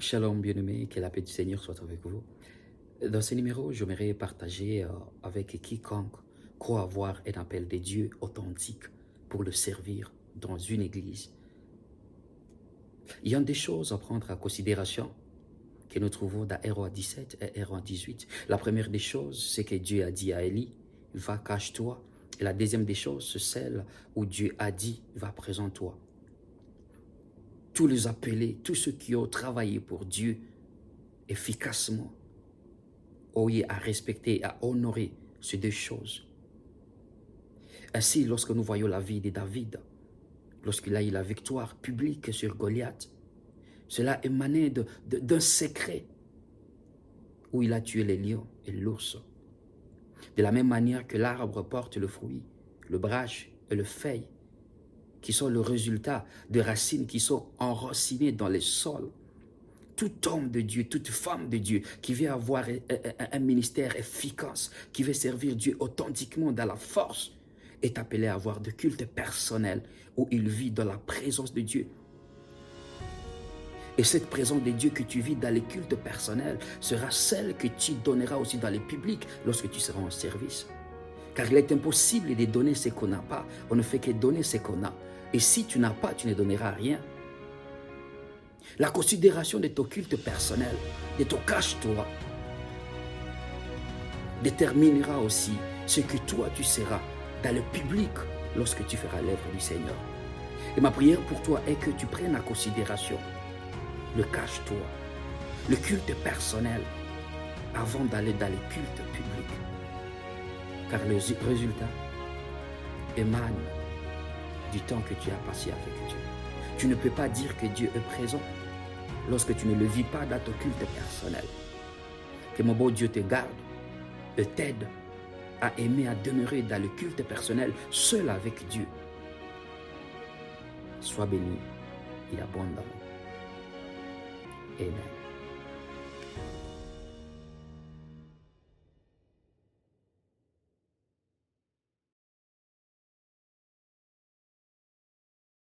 Shalom bien-aimé, que la paix du Seigneur soit avec vous. Dans ce numéro, j'aimerais partager avec quiconque croit avoir un appel de Dieu authentique pour le servir dans une église. Il y a des choses à prendre en considération que nous trouvons dans Héros 17 et Héros 18. La première des choses, c'est que Dieu a dit à Élie, va cache-toi. Et la deuxième des choses, c'est celle où Dieu a dit, va présente-toi. Tous les appelés, tous ceux qui ont travaillé pour Dieu efficacement, ont à respecter, à honorer ces deux choses. Ainsi, lorsque nous voyons la vie de David, lorsqu'il a eu la victoire publique sur Goliath, cela émanait d'un secret où il a tué les lions et l'ours. De la même manière que l'arbre porte le fruit, le branche et le feuille, qui sont le résultat de racines qui sont enracinées dans les sols. Tout homme de Dieu, toute femme de Dieu qui veut avoir un ministère efficace, qui veut servir Dieu authentiquement dans la force, est appelé à avoir de culte personnel où il vit dans la présence de Dieu. Et cette présence de Dieu que tu vis dans les cultes personnels sera celle que tu donneras aussi dans les publics lorsque tu seras en service. Car il est impossible de donner ce qu'on n'a pas. On ne fait que donner ce qu'on a. Et si tu n'as pas, tu ne donneras rien. La considération de ton culte personnel, de ton cache-toi, déterminera aussi ce que toi tu seras dans le public lorsque tu feras l'œuvre du Seigneur. Et ma prière pour toi est que tu prennes en considération le cache-toi, le culte personnel avant d'aller dans les cultes publics. Car le résultat émane du temps que tu as passé avec Dieu. Tu ne peux pas dire que Dieu est présent lorsque tu ne le vis pas dans ton culte personnel. Que mon beau Dieu te garde et t'aide à aimer, à demeurer dans le culte personnel, seul avec Dieu. Sois béni et abondamment. Amen.